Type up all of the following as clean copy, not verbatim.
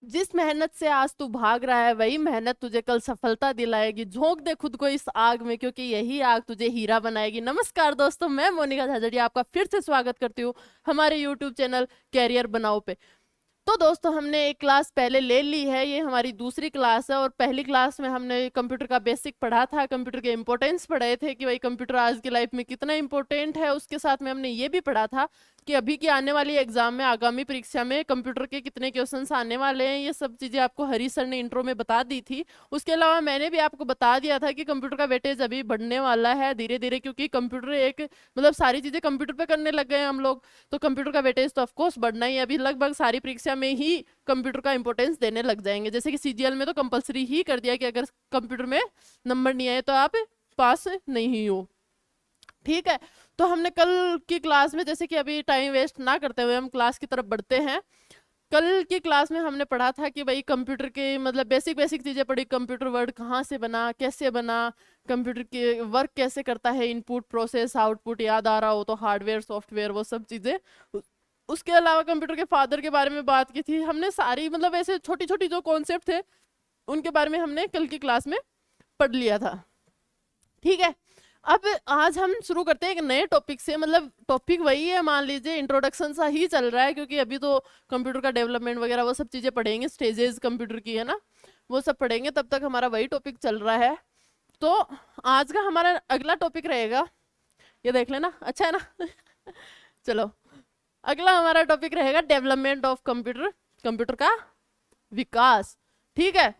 जिस मेहनत से आज तू भाग रहा है वही मेहनत तुझे कल सफलता दिलाएगी। झोंक दे खुद को इस आग में, क्योंकि यही आग तुझे हीरा बनाएगी। नमस्कार दोस्तों, मैं मोनिका झाझड़िया आपका फिर से स्वागत करती हूँ हमारे यूट्यूब चैनल कैरियर बनाओ पे। तो दोस्तों, हमने एक क्लास पहले ले ली है, ये हमारी दूसरी क्लास है। और पहली क्लास में हमने कंप्यूटर का बेसिक पढ़ा था, कंप्यूटर के इंपॉर्टेंस पढ़े थे कि भाई कंप्यूटर आज की लाइफ में कितना इंपॉर्टेंट है। उसके साथ में हमने ये भी पढ़ा था कि अभी की आने वाली एग्जाम में, आगामी परीक्षा में कंप्यूटर के कितने क्वेश्चंस आने वाले हैं। ये सब चीजें आपको हरी सर ने इंट्रो में बता दी थी। उसके अलावा मैंने भी आपको बता दिया था कि कंप्यूटर का वेटेज अभी बढ़ने वाला है धीरे धीरे, क्योंकि कंप्यूटर एक मतलब सारी चीजें कंप्यूटर पे करने लग गए हैं हम लोग। तो कंप्यूटर का वेटेज तो ऑफकोर्स बढ़ना ही है। अभी लगभग सारी परीक्षा में ही कंप्यूटर का इंपॉर्टेंस देने लग जाएंगे। जैसे कि सीजीएल में तो कंपलसरी ही कर दिया कि अगर कंप्यूटर में नंबर नहीं आए तो आप पास नहीं हो। ठीक है, तो हमने कल की क्लास में, जैसे कि अभी टाइम वेस्ट ना करते हुए हम क्लास की तरफ बढ़ते हैं। कल की क्लास में हमने पढ़ा था कि भाई कंप्यूटर के मतलब बेसिक बेसिक चीजें पढ़ी। कंप्यूटर वर्ड कहाँ से बना, कैसे बना, कंप्यूटर के वर्क कैसे करता है, इनपुट प्रोसेस आउटपुट याद आ रहा हो तो, हार्डवेयर सॉफ्टवेयर वो सब चीजें। उसके अलावा कंप्यूटर के फादर के बारे में बात की थी हमने। सारी मतलब ऐसे छोटी छोटी जो कॉन्सेप्ट थे उनके बारे में हमने कल की क्लास में पढ़ लिया था। ठीक है, अब आज हम शुरू करते हैं एक नए टॉपिक से। मतलब टॉपिक वही है, मान लीजिए इंट्रोडक्शन सा ही चल रहा है, क्योंकि अभी तो कंप्यूटर का डेवलपमेंट वगैरह वो सब चीजें पढ़ेंगे, स्टेजेस कंप्यूटर की है ना, वो सब पढ़ेंगे। तब तक हमारा वही टॉपिक चल रहा है। तो आज का हमारा अगला टॉपिक रहेगा, ये देख लेना, अच्छा है ना चलो, अगला हमारा टॉपिक रहेगा डेवलपमेंट ऑफ कंप्यूटर, कंप्यूटर का विकास। ठीक है,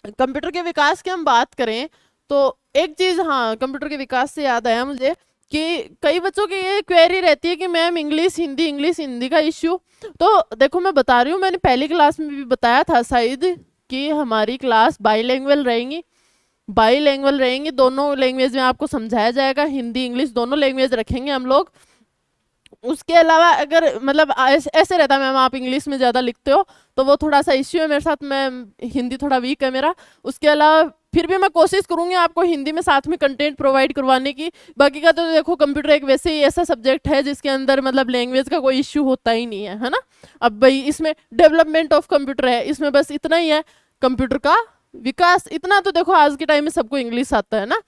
कंप्यूटर के विकास की हम बात करें तो एक चीज, हाँ, कंप्यूटर के विकास से याद आया मुझे कि कई बच्चों की ये क्वेरी रहती है कि मैम इंग्लिश हिंदी का इश्यू। तो देखो मैं बता रही हूँ, मैंने पहली क्लास में भी बताया था शायद कि हमारी क्लास बाईलैंग्वेज रहेंगी। बाईलैंग्वेज रहेंगी, दोनों लैंग्वेज में आपको समझाया जाएगा, हिंदी इंग्लिश दोनों लैंग्वेज रखेंगे हम लोग। उसके अलावा अगर मतलब ऐसे रहता है मैम आप इंग्लिश में ज़्यादा लिखते हो तो वो थोड़ा सा इश्यू है मेरे साथ, मैं हिंदी थोड़ा वीक है मेरा। उसके अलावा फिर भी मैं कोशिश करूंगी आपको हिंदी में साथ में कंटेंट प्रोवाइड करवाने की। बाकी का तो देखो कंप्यूटर एक वैसे ही ऐसा सब्जेक्ट है जिसके अंदर मतलब लैंग्वेज का कोई इश्यू होता ही नहीं है ना। अब भाई इसमें डेवलपमेंट ऑफ कंप्यूटर है, इसमें बस इतना ही है, कंप्यूटर का विकास। इतना तो देखो आज के टाइम में सबको इंग्लिश आता है ना।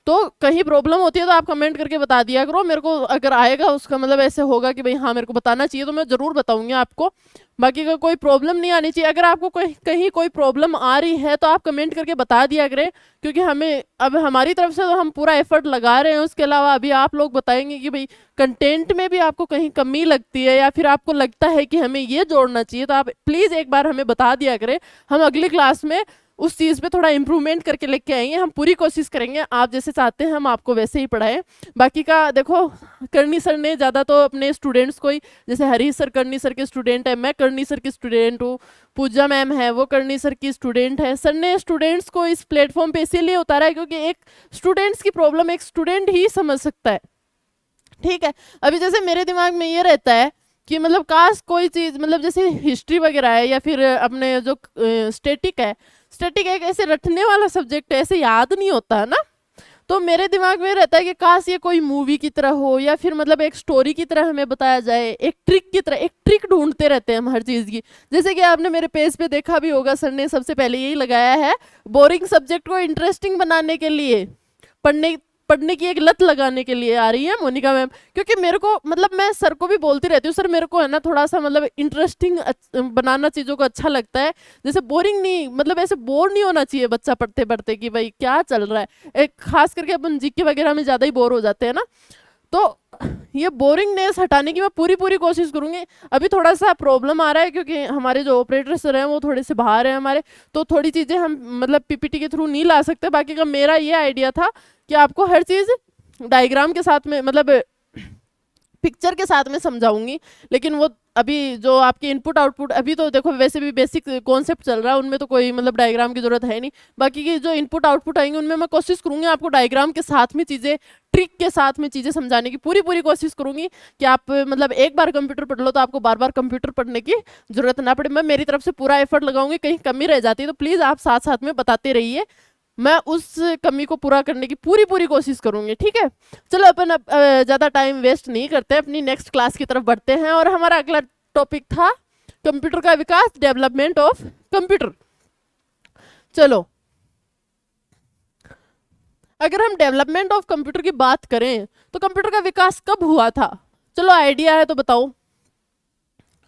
तो कहीं प्रॉब्लम होती है तो आप कमेंट करके बता दिया करो मेरे को, अगर आएगा उसका मतलब ऐसे होगा कि भाई हाँ मेरे को बताना चाहिए तो मैं ज़रूर बताऊंगी आपको। बाकी का कोई प्रॉब्लम नहीं आनी चाहिए। अगर आपको कहीं कोई प्रॉब्लम आ रही है तो आप कमेंट करके बता दिया करें, क्योंकि हमें अब हमारी तरफ से तो हम पूरा एफर्ट लगा रहे हैं। उसके अलावा अभी आप लोग बताएंगे कि भाई कंटेंट में भी आपको कहीं कमी लगती है या फिर आपको लगता है कि हमें ये जोड़ना चाहिए, तो आप प्लीज़ एक बार हमें बता दिया करें। हम अगली क्लास में उस चीज़ पे थोड़ा इम्प्रूवमेंट करके लेके आएंगे। हम पूरी कोशिश करेंगे आप जैसे चाहते हैं हम आपको वैसे ही पढ़ाएं। बाकी का देखो करनी सर ने ज़्यादा तो अपने स्टूडेंट्स को ही, जैसे हरीश सर करनी सर के स्टूडेंट है, मैं करनी सर की स्टूडेंट हूँ, पूजा मैम है वो करनी सर की स्टूडेंट है। सर ने स्टूडेंट्स को इस प्लेटफॉर्म पे इसीलिए उतारा है क्योंकि एक स्टूडेंट्स की प्रॉब्लम एक स्टूडेंट ही समझ सकता है। ठीक है, अभी जैसे मेरे दिमाग में ये रहता है कि मतलब काश कोई चीज़ मतलब जैसे हिस्ट्री वगैरह है या फिर अपने जो स्टैटिक है, स्टैटिक एक ऐसे रटने वाला सब्जेक्ट है, ऐसे याद नहीं होता है ना। तो मेरे दिमाग में रहता है कि काश ये कोई मूवी की तरह हो या फिर मतलब एक स्टोरी की तरह हमें बताया जाए, एक ट्रिक की तरह। एक ट्रिक ढूंढते रहते हैं हम हर चीज़ की। जैसे कि आपने मेरे पेज पे देखा भी होगा, सर ने सबसे पहले यही लगाया है, बोरिंग सब्जेक्ट को इंटरेस्टिंग बनाने के लिए, पढ़ने पढ़ने की एक लत लगाने के लिए आ रही है मोनिका मैम। क्योंकि मेरे को मतलब मैं सर को भी बोलती रहती हूँ, सर मेरे को है ना थोड़ा सा मतलब इंटरेस्टिंग बनाना चीज़ों को अच्छा लगता है। जैसे बोरिंग नहीं, मतलब ऐसे बोर नहीं होना चाहिए बच्चा पढ़ते पढ़ते कि भाई क्या चल रहा है। एक खास करके अपन जीके वगैरह में ज़्यादा ही बोर हो जाते हैं ना। तो ये बोरिंगनेस हटाने की मैं पूरी पूरी कोशिश करूंगी। अभी थोड़ा सा प्रॉब्लम आ रहा है क्योंकि हमारे जो ऑपरेटर सर हैं वो थोड़े से बाहर हैं हमारे, तो थोड़ी चीज़ें हम मतलब पीपीटी के थ्रू नहीं ला सकते। बाकी का मेरा ये आइडिया था कि आपको हर चीज़ डायग्राम के साथ में मतलब पिक्चर के साथ में समझाऊंगी। लेकिन वो अभी जो आपकी इनपुट आउटपुट, अभी तो देखो वैसे भी बेसिक कॉन्सेप्ट चल रहा है, उनमें तो कोई मतलब डायग्राम की जरूरत है नहीं। बाकी की जो इनपुट आउटपुट आएंगे उनमें मैं कोशिश करूंगी आपको डायग्राम के साथ में चीज़ें, ट्रिक के साथ में चीज़ें समझाने की पूरी पूरी कोशिश करूंगी कि आप मतलब एक बार कंप्यूटर पढ़ लो तो आपको बार बार कंप्यूटर पढ़ने की जरूरत ना पड़े। मैं मेरी तरफ से पूरा एफर्ट लगाऊंगी, कहीं कमी रह जाती है तो प्लीज़ आप साथ साथ में बताते रहिए, मैं उस कमी को पूरा करने की पूरी पूरी कोशिश करूंगी। ठीक है, चलो अपन अब ज़्यादा टाइम वेस्ट नहीं करते, अपनी नेक्स्ट क्लास की तरफ बढ़ते हैं। और हमारा अगला टॉपिक था कंप्यूटर का विकास, डेवलपमेंट ऑफ कंप्यूटर। चलो, अगर हम डेवलपमेंट ऑफ कंप्यूटर की बात करें तो कंप्यूटर का विकास कब हुआ था? चलो आइडिया है तो बताओ।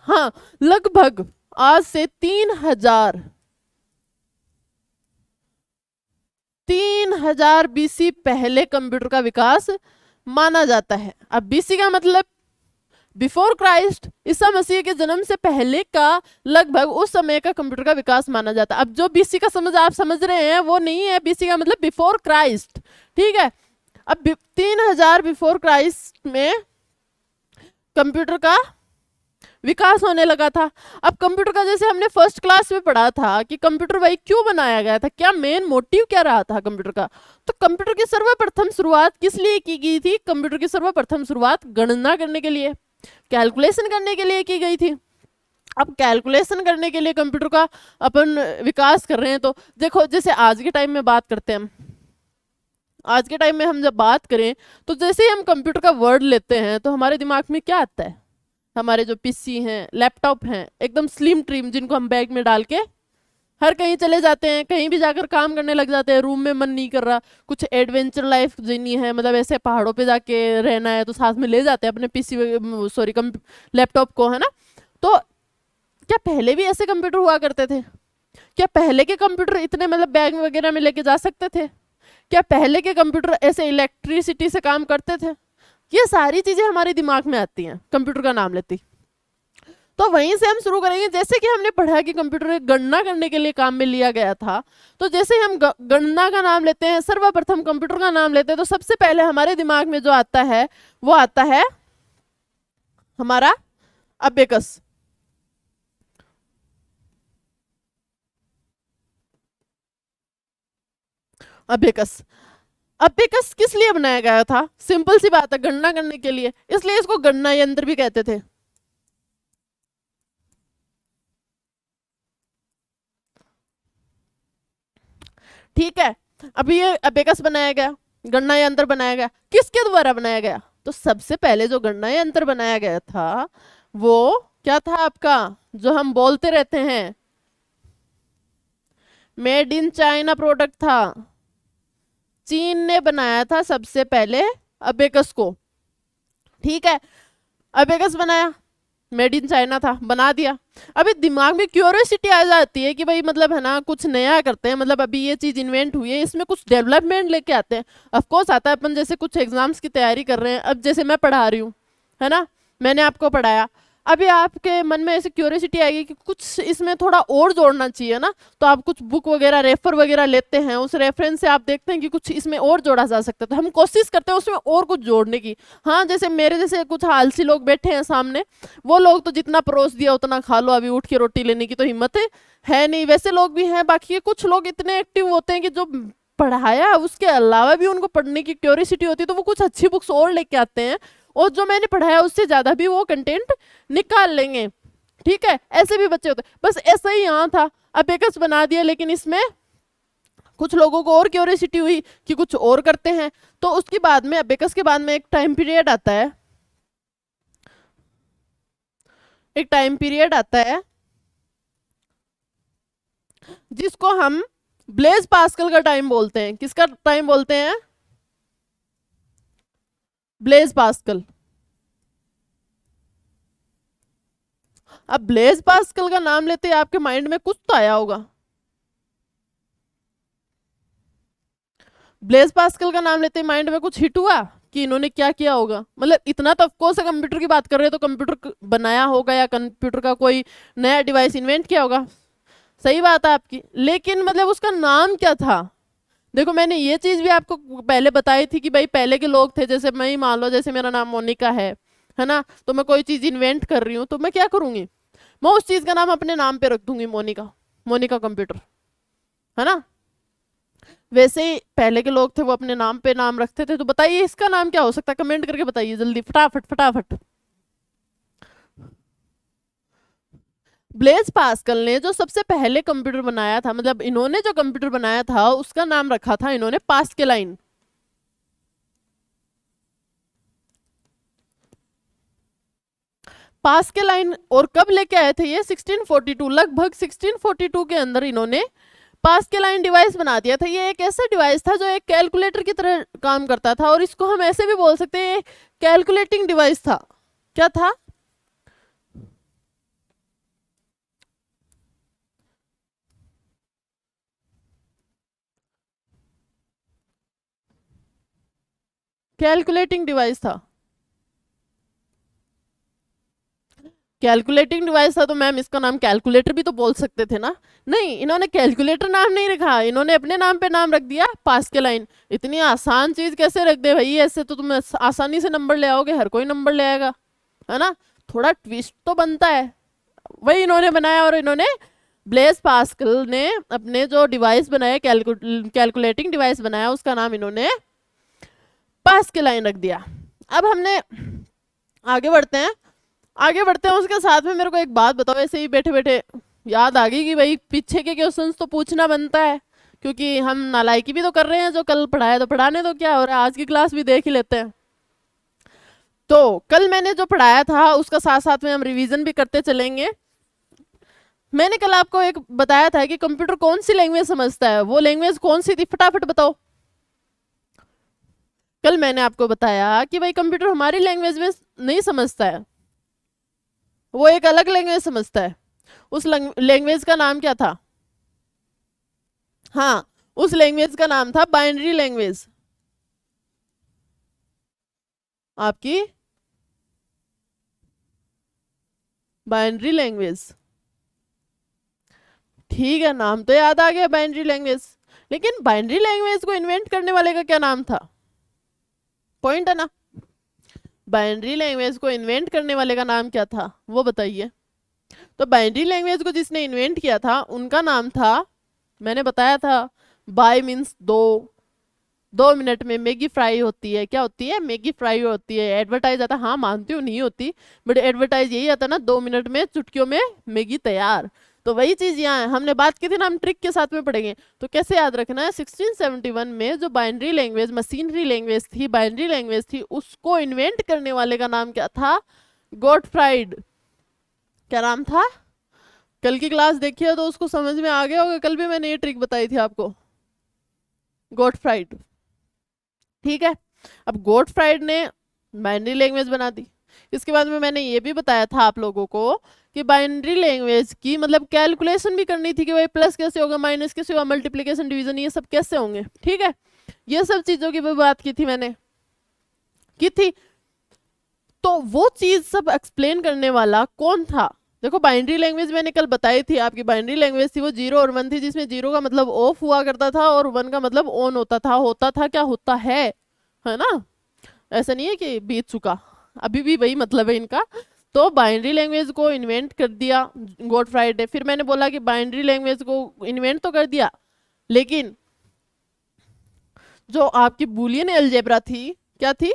हाँ, लगभग आज से 3000 बीसी पहले कंप्यूटर का विकास माना जाता है। अब बीसी का मतलब बिफोर क्राइस्ट, ईसा मसीह के जन्म से पहले का लगभग उस समय का कंप्यूटर का विकास माना जाता है। अब जो बीसी का समझ आप समझ रहे हैं वो नहीं है, बीसी का मतलब बिफोर क्राइस्ट, ठीक है। अब 3000 बिफोर क्राइस्ट में कंप्यूटर का विकास होने लगा था। अब कंप्यूटर का जैसे हमने फर्स्ट क्लास में पढ़ा था कि कंप्यूटर भाई क्यों बनाया गया था, क्या मेन मोटिव क्या रहा था कंप्यूटर का, तो कंप्यूटर की सर्वप्रथम शुरुआत किस लिए की गई थी? कंप्यूटर की सर्वप्रथम शुरुआत गणना करने के लिए, कैलकुलेशन करने के लिए की गई थी। अब कैलकुलेशन करने के लिए कंप्यूटर का अपन विकास कर रहे हैं, तो देखो जैसे आज के टाइम में बात करते हैं हम, आज के टाइम में हम जब बात करें तो जैसे ही हम कंप्यूटर का वर्ड लेते हैं तो हमारे दिमाग में क्या आता है? हमारे जो पीसी हैं, लैपटॉप हैं, एकदम स्लिम ट्रिम, जिनको हम बैग में डाल के हर कहीं चले जाते हैं, कहीं भी जाकर काम करने लग जाते हैं। रूम में मन नहीं कर रहा, कुछ एडवेंचर लाइफ जीनी है, मतलब ऐसे पहाड़ों पे जाके रहना है, तो साथ में ले जाते हैं अपने पीसी सॉरी लैपटॉप को, है ना। तो क्या पहले भी ऐसे कंप्यूटर हुआ करते थे? क्या पहले के कंप्यूटर इतने मतलब बैग वगैरह में लेके जा सकते थे? क्या पहले के कंप्यूटर ऐसे इलेक्ट्रिसिटी से काम करते थे? ये सारी चीजें हमारे दिमाग में आती हैं कंप्यूटर का नाम लेती। तो वहीं से हम शुरू करेंगे। जैसे कि हमने पढ़ा कि कंप्यूटर एक गणना करने के लिए काम में लिया गया था, तो जैसे हम गणना का नाम लेते हैं, सर्वप्रथम कंप्यूटर का नाम लेते हैं, तो सबसे पहले हमारे दिमाग में जो आता है वो आता है हमारा अबेकस। अबेकस, अबेकस किस लिए बनाया गया था? सिंपल सी बात है, गणना करने के लिए, इसलिए इसको गणना यंत्र भी कहते थे। ठीक है, अभी ये अबेकस बनाया गया, गणना यंत्र बनाया गया, किसके द्वारा बनाया गया? तो सबसे पहले जो गणना यंत्र बनाया गया था वो क्या था आपका, जो हम बोलते रहते हैं मेड इन चाइना प्रोडक्ट था। चीन ने बनाया था सबसे पहले अबेकस को, ठीक है। अबेकस बनाया, मेड इन चाइना था, बना दिया। अभी दिमाग में क्यूरियोसिटी आ जाती है कि भाई मतलब है ना, कुछ नया करते हैं, मतलब अभी ये चीज इन्वेंट हुई है, इसमें कुछ डेवलपमेंट लेके आते हैं। ऑफ कोर्स आता है, अपन जैसे कुछ एग्जाम्स की तैयारी कर रहे हैं, अब जैसे मैं पढ़ा रही हूँ, है ना, मैंने आपको पढ़ाया, अभी आपके मन में ऐसे क्यूरियोसिटी आएगी कि कुछ इसमें थोड़ा और जोड़ना चाहिए ना, तो आप कुछ बुक वगैरह रेफर वगैरह लेते हैं, उस रेफरेंस से आप देखते हैं कि कुछ इसमें और जोड़ा जा सकता है, तो हम कोशिश करते हैं उसमें और कुछ जोड़ने की। हाँ, जैसे मेरे जैसे कुछ आलसी लोग बैठे हैं सामने, वो लोग तो जितना परोस दिया उतना खा लो, अभी उठ के रोटी लेने की तो हिम्मत है नहीं, वैसे लोग भी हैं। बाकी के कुछ लोग इतने एक्टिव होते हैं कि जो पढ़ाया उसके अलावा भी उनको पढ़ने की क्यूरियोसिटी होती है, तो वो कुछ अच्छी बुक्स और लेके आते हैं, और जो मैंने पढ़ाया उससे ज्यादा भी वो कंटेंट निकाल लेंगे, ठीक है। ऐसे भी बच्चे होते हैं, बस ऐसा ही यहाँ था, अबेकस बना दिया, लेकिन इसमें कुछ लोगों को और क्यूरियोसिटी हुई कि कुछ और करते हैं, तो उसके बाद में अबेकस के बाद में एक टाइम पीरियड आता है, एक टाइम पीरियड आता है जिसको हम ब्लेज पास्कल का टाइम बोलते हैं। किसका टाइम बोलते हैं? Blaise Pascal. अब ब्लेज पास्कल का नाम लेते ही आपके माइंड में कुछ तो आया होगा। ब्लेज पास्कल का नाम लेते ही माइंड में कुछ हिट हुआ कि इन्होंने क्या किया होगा? मतलब इतना तो ऑफकोर्स कंप्यूटर की बात कर रहे हैं, तो कंप्यूटर बनाया होगा या कंप्यूटर का कोई नया डिवाइस इन्वेंट किया होगा, सही बात है आपकी, लेकिन मतलब उसका नाम क्या था? देखो मैंने ये चीज भी आपको पहले बताई थी कि भाई पहले के लोग थे, जैसे मैं ही मान लो, जैसे मेरा नाम मोनिका है ना, तो मैं कोई चीज इन्वेंट कर रही हूँ, तो मैं क्या करूंगी, मैं उस चीज का नाम अपने नाम पे रख दूंगी, मोनिका, मोनिका कंप्यूटर, है ना। वैसे ही पहले के लोग थे, वो अपने नाम पे नाम रखते थे। तो बताइए इसका नाम क्या हो सकता है, कमेंट करके बताइए जल्दी, फटाफट फटाफट। ब्लेज पास्कल ने जो सबसे पहले कंप्यूटर बनाया था, मतलब इन्होंने जो कंप्यूटर बनाया था उसका नाम रखा था इन्होंने पास्केलाइन। पास्कल लाइन और कब लेके आए थे ये 1642, लगभग 1642 के अंदर इन्होंने पास्कल लाइन डिवाइस बना दिया था। ये एक ऐसा डिवाइस था जो एक कैलकुलेटर की तरह काम करता था, और इसको हम ऐसे भी बोल सकते हैं कैलकुलेटिंग डिवाइस था। क्या था? कैलकुलेटिंग डिवाइस था। कैलकुलेटिंग डिवाइस था तो मैम इसका नाम कैलकुलेटर भी तो बोल सकते थे ना। नहीं, इन्होंने कैलकुलेटर नाम नहीं रखा, इन्होंने अपने नाम पे नाम रख दिया पास्कल लाइन। इतनी आसान चीज कैसे रख दे भाई, ऐसे तो तुम आसानी से नंबर ले आओगे, हर कोई नंबर ले आएगा, है ना। थोड़ा ट्विस्ट तो बनता है। वही इन्होंने बनाया, और इन्होंने ब्लेस पास्कल ने अपने जो डिवाइस बनाया, कैलकुलेटिंग डिवाइस बनाया, उसका नाम इन्होंने पास्कल लाइन रख दिया। अब हमने आगे बढ़ते हैं, उसके साथ में मेरे को एक बात बताओ, ऐसे ही बैठे बैठे याद आ गई कि भाई पीछे के क्वेश्चंस तो पूछना बनता है, क्योंकि हम नालायकी भी तो कर रहे हैं, जो कल पढ़ाया तो पढ़ाने तो क्या हो रहा है, आज की क्लास भी देख ही लेते हैं। तो कल मैंने जो पढ़ाया था उसका साथ साथ में हम रिवीजन भी करते चलेंगे। मैंने कल आपको एक बताया था कि कंप्यूटर कौन सी लैंग्वेज समझता है, वो लैंग्वेज कौन सी थी, फटाफट बताओ। कल मैंने आपको बताया कि भाई कंप्यूटर हमारी लैंग्वेज में नहीं समझता है, वो एक अलग लैंग्वेज समझता है। उस लैंग्वेज का नाम क्या था? हाँ, उस लैंग्वेज का नाम था बाइनरी लैंग्वेज। आपकी बाइनरी लैंग्वेज, ठीक है, नाम तो याद आ गया बाइनरी लैंग्वेज, लेकिन बाइनरी लैंग्वेज को इन्वेंट करने वाले का क्या नाम था? पॉइंट है ना। बाइनरी लैंग्वेज को इन्वेंट करने वाले का नाम क्या था, वो बताइए। तो बाइनरी लैंग्वेज को जिसने इन्वेंट किया था उनका नाम था, मैंने बताया था, बाय मीन्स दो, 2 मिनट में मैगी फ्राई होती है। क्या होती है? मैगी फ्राई होती है। एडवर्टाइज आता, हाँ मानती हूँ नहीं होती, बट एडवर्टाइज यही आता ना, 2 मिनट में चुटकियों में मैगी तैयार। तो वही चीज यहाँ है, हमने बात की थी ना, हम ट्रिक के साथ में पढ़ेंगे। तो कैसे याद रखना है, 1671 में जो बाइनरी लैंग्वेज, मशीनरी लैंग्वेज थी, बाइनरी लैंग्वेज थी, उसको इन्वेंट करने वाले का नाम क्या था? गॉटफ्राइड। क्या नाम था? कल की क्लास देखिए तो उसको समझ में आ गया होगा, कल भी मैंने ये ट्रिक बताई थी आपको, गॉटफ्राइड। ठीक है, अब गॉटफ्राइड ने बाइनरी लैंग्वेज बना दी। इसके बाद में मैंने ये भी बताया था आप लोगों को कि बाइनरी लैंग्वेज की मतलब कैलकुलेशन भी करनी थी कि भाई प्लस कैसे होगा, माइनस कैसे होगा, मल्टीप्लिकेशन डिवीजन ये सब कैसे होंगे। ठीक है, ये सब चीजों की भी बात की थी मैंने, की थी। तो वो चीज सब एक्सप्लेन करने वाला कौन था? देखो बाइनरी लैंग्वेज मैंने कल बताई थी आपकी, बाइनरी लैंग्वेज थी वो 0 और 1 थी, जिसमें 0 का मतलब ऑफ हुआ करता था और 1 का मतलब ऑन होता था। होता था क्या, होता है ना, ऐसा नहीं है कि बीत चुका, अभी भी वही मतलब है इनका। तो बाइनरी लैंग्वेज को इन्वेंट कर दिया गॉटफ्राइड ने। फिर मैंने बोला कि बाइनरी लैंग्वेज को इन्वेंट तो कर दिया, लेकिन जो आपकी बूलियन अलजेब्रा थी, क्या थी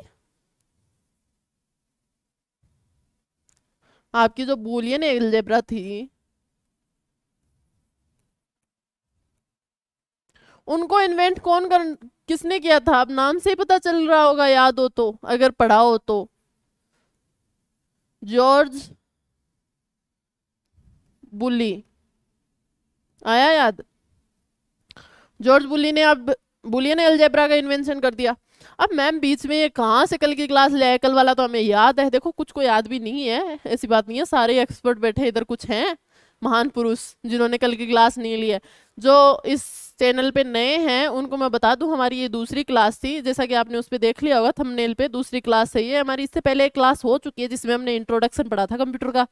आपकी, जो बूलियन अलजेब्रा थी, उनको इन्वेंट किसने किया था? अब नाम से ही पता चल रहा होगा, याद हो तो, अगर पढ़ा हो तो। जॉर्ज बुली, आया याद? जॉर्ज बुली ने अब बुलियन अलजेब्रा का इन्वेंशन कर दिया। अब मैम बीच में ये कहाँ से कल की क्लास ले आए? कल वाला तो हमें याद है। देखो कुछ को याद भी नहीं है, ऐसी बात नहीं है, सारे एक्सपर्ट बैठे इधर, कुछ हैं महान पुरुष जिन्होंने कल की क्लास नहीं ली है। जो इस चैनल पे नए हैं उनको मैं बता दूं, हमारी ये दूसरी क्लास थी, जैसा कि आपने उस पर देख लिया होगा थंबनेल पे, दूसरी क्लास है ये हमारी। इससे पहले एक क्लास हो चुकी है जिसमें हमने इंट्रोडक्शन पढ़ा था कंप्यूटर का।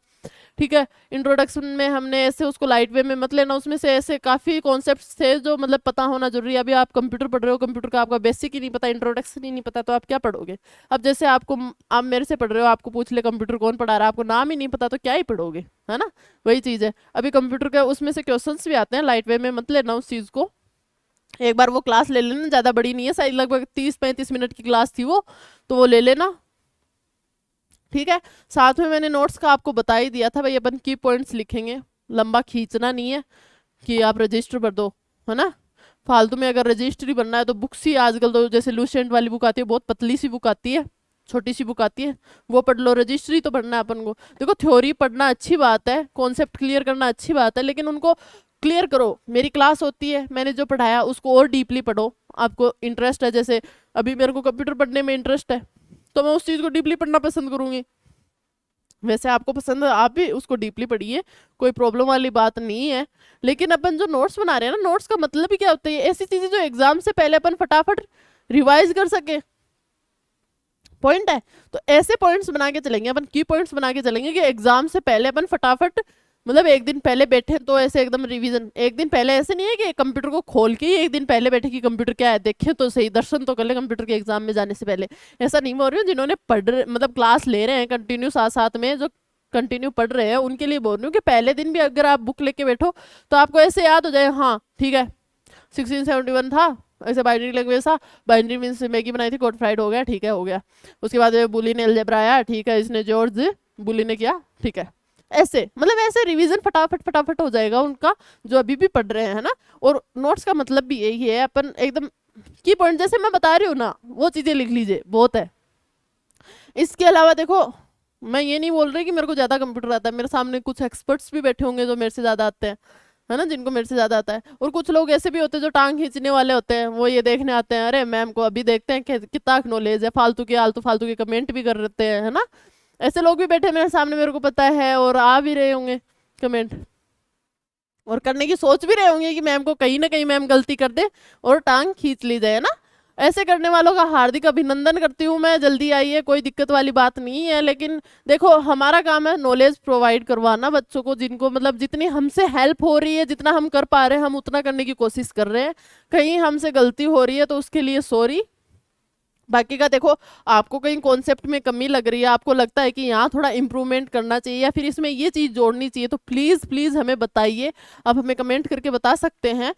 ठीक है, इंट्रोडक्शन में हमने ऐसे उसको लाइट वे में मत लेना, उसमें से ऐसे काफ़ी कॉन्सेप्ट्स थे जो मतलब पता होना जरूरी है। अभी आप कंप्यूटर पढ़ रहे हो, कंप्यूटर का आपका बेसिक ही नहीं पता, इंट्रोडक्शन ही नहीं पता, तो आप क्या पढ़ोगे? अब जैसे आप मेरे से पढ़ रहे हो, आपको पूछ ले कंप्यूटर कौन पढ़ा रहा है, आपको नाम ही नहीं पता, तो क्या ही पढ़ोगे, है ना। वही चीज़ है, अभी कंप्यूटर का उसमें से क्वेश्चन भी आते हैं, लाइट वे में मत लेना उस चीज़ को। एक बार वो क्लास ले लेना, ज़्यादा बड़ी नहीं है, शायद लगभग 30-35 मिनट की क्लास थी वो, तो वो ले लेना। ठीक है, साथ में मैंने नोट्स का आपको बता ही दिया था भाई, अपन की पॉइंट्स लिखेंगे, लंबा खींचना नहीं है कि आप रजिस्टर भर दो, है ना। फालतू में अगर रजिस्टर ही बनना है तो बुक्स ही आजकल तो जैसे लूसेंट वाली बुक आती है, बहुत पतली सी बुक आती है, छोटी सी बुक आती है, वो पढ़ लो। रजिस्ट्री तो पढ़ना है अपन को। देखो थ्योरी पढ़ना अच्छी बात है, कॉन्सेप्ट क्लियर करना अच्छी बात है, लेकिन उनको क्लियर करो। मेरी क्लास होती है, मैंने जो पढ़ाया उसको और डीपली पढ़ो। आपको इंटरेस्ट है, जैसे अभी मेरे को कंप्यूटर पढ़ने में इंटरेस्ट है, तो मैं उस चीज़ को डीपली पढ़ना पसंद करूँगी। वैसे आपको पसंद है, आप भी उसको डीपली पढ़िए, कोई प्रॉब्लम वाली बात नहीं है। लेकिन अपन जो नोट्स बना रहे हैं ना, नोट्स का मतलब ही क्या होता है? ऐसी चीज़ें जो एग्जाम से पहले अपन फटाफट रिवाइज कर सके, पॉइंट है। तो ऐसे पॉइंट्स बना के चलेंगे अपन, की पॉइंट्स बना के चलेंगे कि एग्जाम से पहले अपन फटाफट, मतलब एक दिन पहले बैठे तो ऐसे एकदम रिवीजन। एक दिन पहले ऐसे नहीं है कि कंप्यूटर को खोल के ही एक दिन पहले बैठे कि कंप्यूटर क्या है देखें तो सही, दर्शन तो कर ले कंप्यूटर के एग्जाम में जाने से पहले। ऐसा नहीं बोल रही हूँ, जिन्होंने मतलब क्लास ले रहे हैं कंटिन्यू साथ साथ में, जो कंटिन्यू पढ़ रहे हैं उनके लिए बोल रही हूँ कि पहले दिन भी अगर आप बुक लेके बैठो तो आपको ऐसे याद हो जाए, हाँ ठीक है 1671 था, ऐसे बाइनरी लैंग्वेज था, बाइनरी मीन्स मैगी बनाई थी, कोड फ्राइड हो गया, ठीक है हो गया। उसके बाद बुली ने अलजेब्रा आया, ठीक है इसने जॉर्ज बुली ने किया, ठीक है। ऐसे मतलब ऐसे रिवीजन फटाफट फटाफट हो जाएगा उनका, जो अभी भी पढ़ रहे हैं ना। और नोट्स का मतलब भी यही है, अपन एकदम की पॉइंट जैसे मैं बता रही हूँ ना, वो चीज़ें लिख लीजिए, बहुत है। इसके अलावा देखो, मैं ये नहीं बोल रही कि मेरे को ज़्यादा कंप्यूटर आता है, मेरे सामने कुछ एक्सपर्ट्स भी बैठे होंगे जो मेरे से ज़्यादा आते हैं, है ना, जिनको मेरे से ज़्यादा आता है। और कुछ लोग ऐसे भी होते हैं जो टांग खींचने वाले होते हैं, वो ये देखने आते हैं, अरे मैम को अभी देखते हैं कि कितना नॉलेज है, फालतू के आलतू फालतू के कमेंट भी कर देते हैं, है ना। ऐसे लोग भी बैठे मेरे सामने, मेरे को पता है, और आ भी रहे होंगे कमेंट, और करने की सोच भी रहे होंगे कि मैम को कहीं ना कहीं मैम गलती कर दे और टांग खींच ली जाए ना। ऐसे करने वालों का हार्दिक अभिनंदन करती हूँ मैं, जल्दी आइए, कोई दिक्कत वाली बात नहीं है। लेकिन देखो हमारा काम है नॉलेज प्रोवाइड करवाना बच्चों को, जिनको मतलब जितनी हमसे हेल्प हो रही है, जितना हम कर पा रहे हैं हम उतना करने की कोशिश कर रहे हैं। कहीं हमसे गलती हो रही है तो उसके लिए सॉरी। बाकी का देखो, आपको कहीं कॉन्सेप्ट में कमी लग रही है, आपको लगता है कि यहाँ थोड़ा इम्प्रूवमेंट करना चाहिए या फिर इसमें ये चीज़ जोड़नी चाहिए, तो प्लीज़ प्लीज़ हमें बताइए। आप हमें कमेंट करके बता सकते हैं,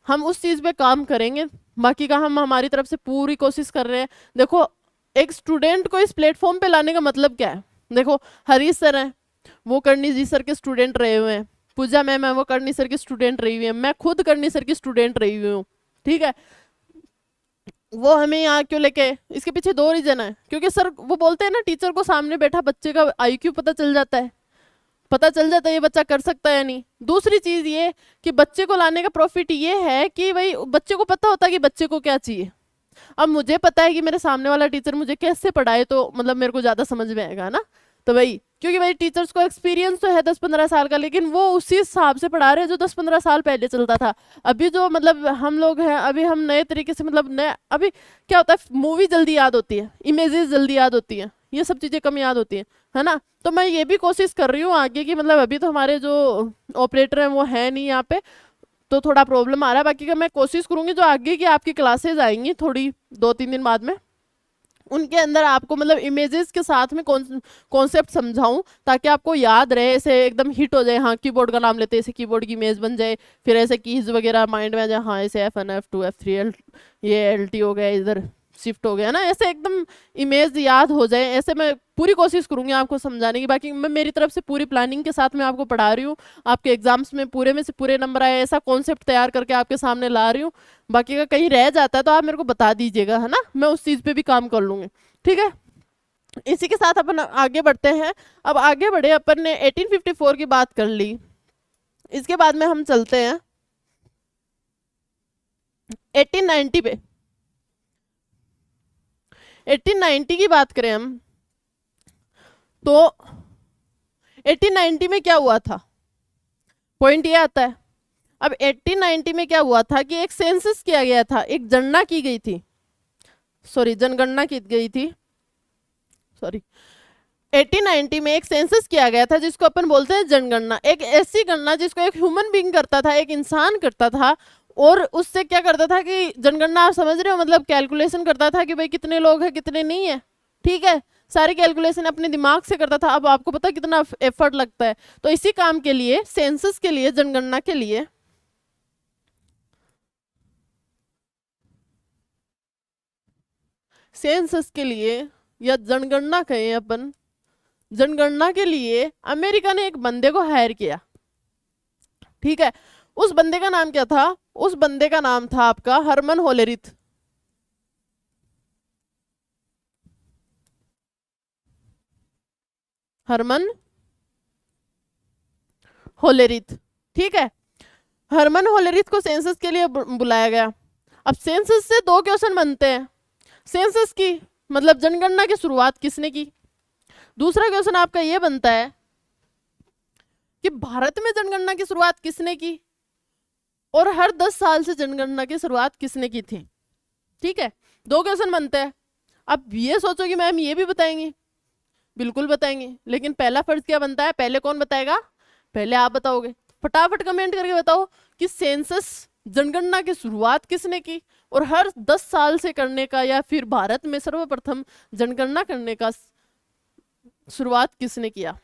हम उस चीज़ पे काम करेंगे। बाकी का हम हमारी तरफ से पूरी कोशिश कर रहे हैं। देखो एक स्टूडेंट को इस प्लेटफॉर्म पे लाने का मतलब क्या है? देखो हरीश सर हैं, वो करनी जी सर के स्टूडेंट रहे हुए हैं, पूजा मैम है वो करनी सर की स्टूडेंट रही हुई है, मैं खुद करनी सर की स्टूडेंट रही हुई हूँ, ठीक है। वो हमें यहाँ क्यों लेके आए? इसके पीछे दो रीजन है, क्योंकि सर वो बोलते हैं ना, टीचर को सामने बैठा बच्चे का आईक्यू पता चल जाता है, पता चल जाता है ये बच्चा कर सकता है या नहीं। दूसरी चीज ये कि बच्चे को लाने का प्रॉफिट ये है कि भाई बच्चे को पता होता है कि बच्चे को क्या चाहिए। अब मुझे पता है कि मेरे सामने वाला टीचर मुझे कैसे पढ़ाए तो मतलब मेरे को ज्यादा समझ में आएगा ना। तो भाई क्योंकि भाई टीचर्स को एक्सपीरियंस तो है 10-15 साल का, लेकिन वो उसी हिसाब से पढ़ा रहे हैं जो 10-15 साल पहले चलता था। अभी जो मतलब हम लोग हैं, अभी हम नए तरीके से, मतलब नए, अभी क्या होता है, मूवी जल्दी याद होती है, इमेजेस जल्दी याद होती हैं, ये सब चीज़ें कम याद होती हैं, है ना। तो मैं ये भी कोशिश कर रही हूँ आगे की, मतलब अभी तो हमारे जो ऑपरेटर हैं वो है नहीं यहाँ पे, तो थोड़ा प्रॉब्लम आ रहा है। बाकी का मैं कोशिश करूँगी जो आगे की आपकी क्लासेज आएंगी थोड़ी 2-3 दिन बाद में, उनके अंदर आपको मतलब इमेजेस के साथ में कॉन्सेप्ट समझाऊं, ताकि आपको याद रहे, ऐसे एकदम हिट हो जाए। हाँ कीबोर्ड का नाम लेते हैं, ऐसे कीबोर्ड की इमेज बन जाए, फिर ऐसे कीज वगैरह माइंड में आ जाए, हाँ ऐसे F1 F2 F3 ये LT हो गया, इधर शिफ्ट हो गया ना, ऐसे एकदम इमेज याद हो जाए। ऐसे मैं पूरी कोशिश करूंगी आपको समझाने की। बाकी मैं मेरी तरफ से पूरी प्लानिंग के साथ में आपको पढ़ा रही हूँ, आपके एग्जाम्स में पूरे में से पूरे नंबर आए, ऐसा कॉन्सेप्ट तैयार करके आपके सामने ला रही हूँ। बाकी का कहीं रह जाता है तो आप मेरे को बता दीजिएगा, है ना, मैं उस चीज़ पे भी काम कर लूँगी, ठीक है। इसी के साथ अपन आगे बढ़ते हैं। अब आगे बढ़े, अपन ने 1854 की बात कर ली, इसके बाद में हम चलते हैं 1890 पे। 1890 की बात करें हम तो 1890 में क्या हुआ था, पॉइंट ये आता है। अब 1890 में क्या हुआ था कि एक सेंसस किया गया था, एक जनगणना की गई थी, सॉरी जनगणना की गई थी, सॉरी 1890 में एक सेंसस किया गया था जिसको अपन बोलते हैं जनगणना। एक ऐसी गणना जिसको एक ह्यूमन बीइंग करता था, एक इंसान करता था, और उससे क्या करता था कि जनगणना आप समझ रहे हो, मतलब कैलकुलेशन करता था कि भाई कितने लोग हैं कितने नहीं है, ठीक है, सारी कैलकुलेशन अपने दिमाग से करता था। अब आपको पता कितना एफर्ट लगता है। तो इसी काम के लिए, सेंसस के लिए, जनगणना के लिए सेंसस के लिए या जनगणना कहें अपन, जनगणना के लिए अमेरिका ने एक बंदे को हायर किया, ठीक है। उस बंदे का नाम क्या था? उस बंदे का नाम था आपका हरमन होलेरिथ। Herman Hollerith. ठीक है, हरमन होलेरिथ को सेंसस के लिए बुलाया गया। अब सेंसस से दो क्वेश्चन बनते हैं। सेंसस की मतलब जनगणना की शुरुआत किसने की। दूसरा क्वेश्चन आपका ये बनता है कि भारत में जनगणना की शुरुआत किसने की और हर 10 साल से जनगणना की शुरुआत किसने की थी। ठीक है, दो क्वेश्चन बनते हैं। अब ये सोचो कि मैम ये भी बताएंगी, बिल्कुल बताएंगे, लेकिन पहला फर्ज क्या बनता है, पहले कौन बताएगा, पहले आप बताओगे। फटाफट कमेंट करके बताओ कि सेंसस जनगणना की शुरुआत किसने की और हर 10 साल से करने का या फिर भारत में सर्वप्रथम जनगणना करने का शुरुआत किसने किया।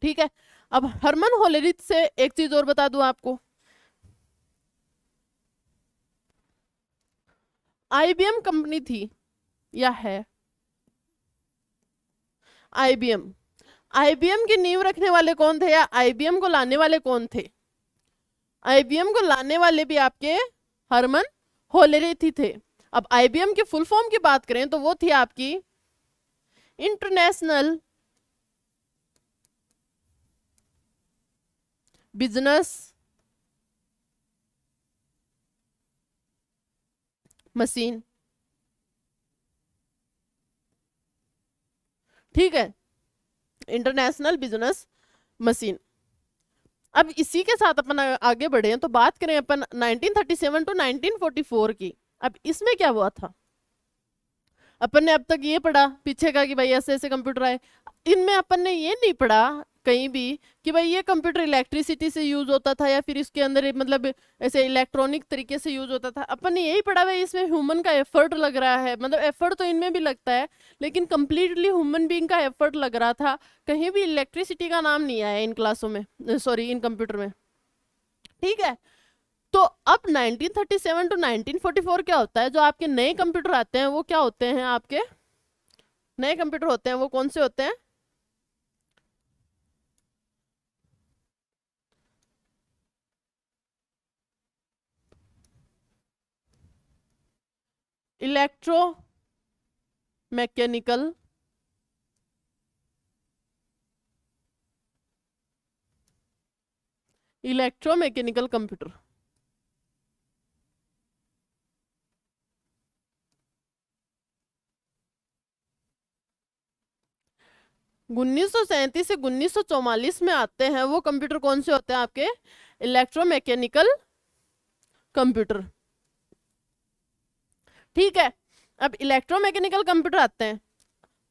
ठीक है, अब हरमन होलेरिथ से एक चीज और बता दूं आपको, आईबीएम कंपनी थी या है, आईबीएम, आईबीएम की नींव रखने वाले कौन थे या आईबीएम को लाने वाले कौन थे। आईबीएम को लाने वाले भी आपके हरमन होलेरिथ ही थे। अब आईबीएम की फुल फॉर्म की बात करें तो वो थी आपकी इंटरनेशनल बिजनेस मशीन। ठीक है, इंटरनेशनल बिजनेस मशीन। अब इसी के साथ अपन आगे बढ़े हैं तो बात करें अपन 1937 टू 1944 की। अब इसमें क्या हुआ था, अपन ने अब तक ये पढ़ा पीछे का कि भाई ऐसे ऐसे कंप्यूटर आए, इनमें अपन ने ये नहीं पढ़ा कहीं भी कि भाई ये कंप्यूटर इलेक्ट्रिसिटी से यूज होता था या फिर इसके अंदर मतलब ऐसे इलेक्ट्रॉनिक तरीके से यूज होता था। अपन ने यही पढ़ा भाई इसमें ह्यूमन का एफर्ट लग रहा है, मतलब एफर्ट तो इनमें भी लगता है लेकिन कंप्लीटली ह्यूमन बीइंग का एफर्ट लग रहा था। कहीं भी इलेक्ट्रिसिटी का नाम नहीं आया इन क्लासों में, सॉरी इन कंप्यूटर में। ठीक है, तो अब 1937 टू 1944 क्या होता है, जो आपके नए कंप्यूटर आते हैं वो क्या होते हैं, आपके नए कंप्यूटर होते हैं वो कौन से होते हैं, इलेक्ट्रो मैकेनिकल इलेक्ट्रोमैकेनिकल कंप्यूटर। 1937 से 1944 में आते हैं वो कंप्यूटर कौन से होते हैं आपके, इलेक्ट्रोमैकेनिकल कंप्यूटर। ठीक है, अब इलेक्ट्रोमैकेनिकल कंप्यूटर आते हैं।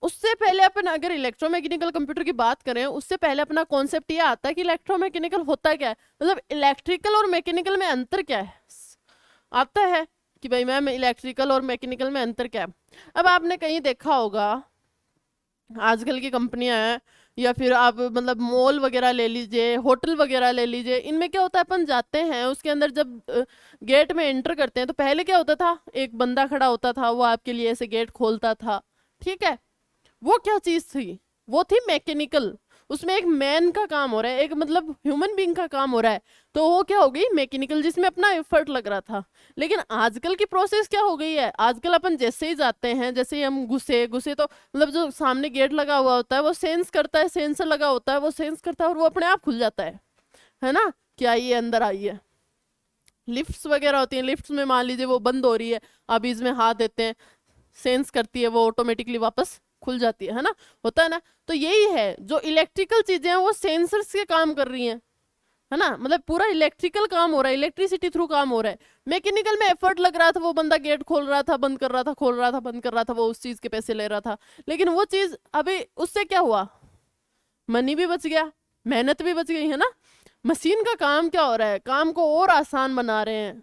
उससे पहले अपन अगर इलेक्ट्रोमैकेनिकल कंप्यूटर की बात करें उससे पहले अपना कॉन्सेप्ट ये आता है कि इलेक्ट्रोमैकेनिकल होता क्या है, मतलब इलेक्ट्रिकल और मैकेनिकल में अंतर क्या है। आता है कि भाई मैम इलेक्ट्रिकल और मैकेनिकल में अंतर क्या है। अब आपने कहीं देखा होगा आजकल की कंपनियां हैं या फिर आप मतलब मॉल वगैरह ले लीजिए, होटल वगैरह ले लीजिए, इनमें क्या होता है अपन जाते हैं उसके अंदर जब गेट में एंटर करते हैं तो पहले क्या होता था, एक बंदा खड़ा होता था वो आपके लिए ऐसे गेट खोलता था। ठीक है, वो क्या चीज थी, वो थी मैकेनिकल। उसमें एक मैन का काम हो रहा है, एक मतलब ह्यूमन बीइंग का काम हो रहा है, तो वो क्या हो गई मैकेनिकल, जिसमें अपना एफर्ट लग रहा था। लेकिन आजकल की प्रोसेस क्या हो गई है, आजकल अपन जैसे ही जाते हैं, जैसे ही हम घुसे घुसे तो मतलब जो सामने गेट लगा हुआ होता है वो सेंस करता है, सेंसर लगा होता है वो सेंस करता है और वो अपने आप खुल जाता है ना, कि आइए अंदर आइए। लिफ्ट्स वगैरह होती हैं, लिफ्ट्स में मान लीजिए वो बंद हो रही है, अब इसमें हाथ देते हैं, सेंस करती है, वो ऑटोमेटिकली वापस खुल जाती है ना, होता है ना। तो यही है, जो इलेक्ट्रिकल चीजें हैं वो सेंसर्स के काम कर रही हैं, है ना, मतलब पूरा इलेक्ट्रिकल काम हो रहा है, इलेक्ट्रिसिटी थ्रू काम हो रहा है। मैकेनिकल में एफर्ट लग रहा था, वो बंदा गेट खोल रहा था, बंद कर रहा था, खोल रहा था, बंद कर रहा था, वो उस चीज के पैसे ले रहा था। लेकिन वो चीज अभी उससे क्या हुआ, मनी भी बच गया, मेहनत भी बच गई, है ना। मशीन का काम क्या हो रहा है, काम को और आसान बना रहे हैं,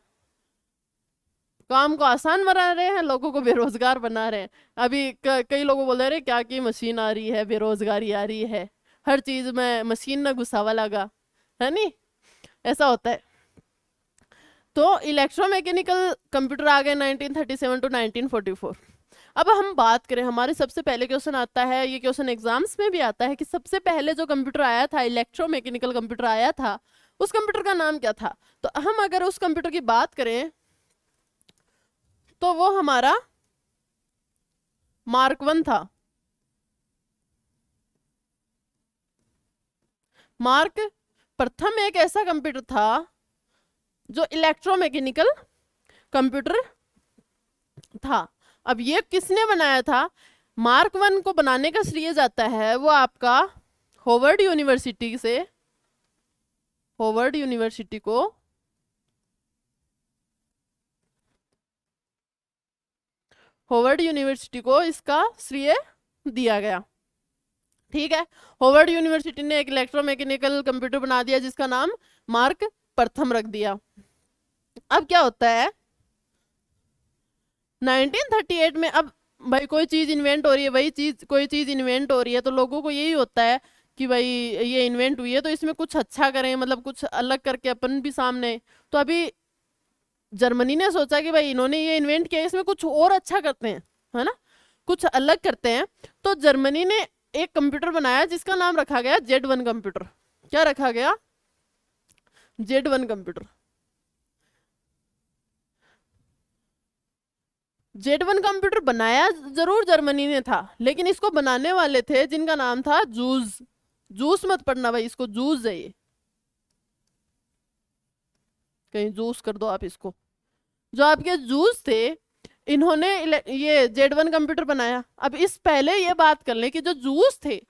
काम को आसान बना रहे हैं, लोगों को बेरोजगार बना रहे हैं। अभी कई लोगों बोल रहे हैं क्या कि मशीन आ रही है, बेरोजगारी आ रही है, हर चीज में मशीन ना घुसावा लगा, है नी, ऐसा होता है। तो इलेक्ट्रोमैकेनिकल कंप्यूटर आ गए 1937 टू 1944। अब हम बात करें, हमारे सबसे पहले क्वेश्चन आता है, ये क्वेश्चन एग्जाम्स में भी आता है कि सबसे पहले जो कंप्यूटर आया था, इलेक्ट्रोमैकेनिकल कंप्यूटर आया था, उस कंप्यूटर का नाम क्या था। तो हम अगर उस कंप्यूटर की बात करें तो वो हमारा मार्क 1 था। मार्क प्रथम एक ऐसा कंप्यूटर था जो इलेक्ट्रोमैकेनिकल कंप्यूटर था। अब ये किसने बनाया था? मार्क वन को बनाने का श्रेय जाता है वो आपका होवर्ड यूनिवर्सिटी से, होवर्ड यूनिवर्सिटी को इसका श्रेय दिया गया। ठीक है, होवर्ड यूनिवर्सिटी ने एक इलेक्ट्रोमैकेनिकल कंप्यूटर बना दिया जिसका नाम मार्क प्रथम रख दिया। अब क्या होता है 1938 में, अब भाई कोई चीज इन्वेंट हो रही है, वही चीज कोई चीज इन्वेंट हो रही है तो लोगों को यही होता है कि भाई ये इन्वेंट हुई है तो इसमें कुछ अच्छा करें, मतलब कुछ अलग करके अपन भी सामने। तो अभी जर्मनी ने सोचा कि भाई इन्होंने ये इन्वेंट किया, इसमें कुछ और अच्छा करते हैं, है ना, कुछ अलग करते हैं। तो जर्मनी ने एक कंप्यूटर बनाया जिसका नाम रखा गया Z1 कंप्यूटर। क्या रखा गया? Z1 computer. Z1 कंप्यूटर बनाया जरूर जर्मनी ने था, लेकिन इसको बनाने वाले थे जिनका नाम था जूस। जूस मत पढ़ना भाई, इसको जूस है ये, कहीं जूस कर दो आप इसको। जो आपके जूस थे इन्होंने ये Z1 कंप्यूटर बनाया। अब इस पहले ये बात कर लें कि जो जूस थे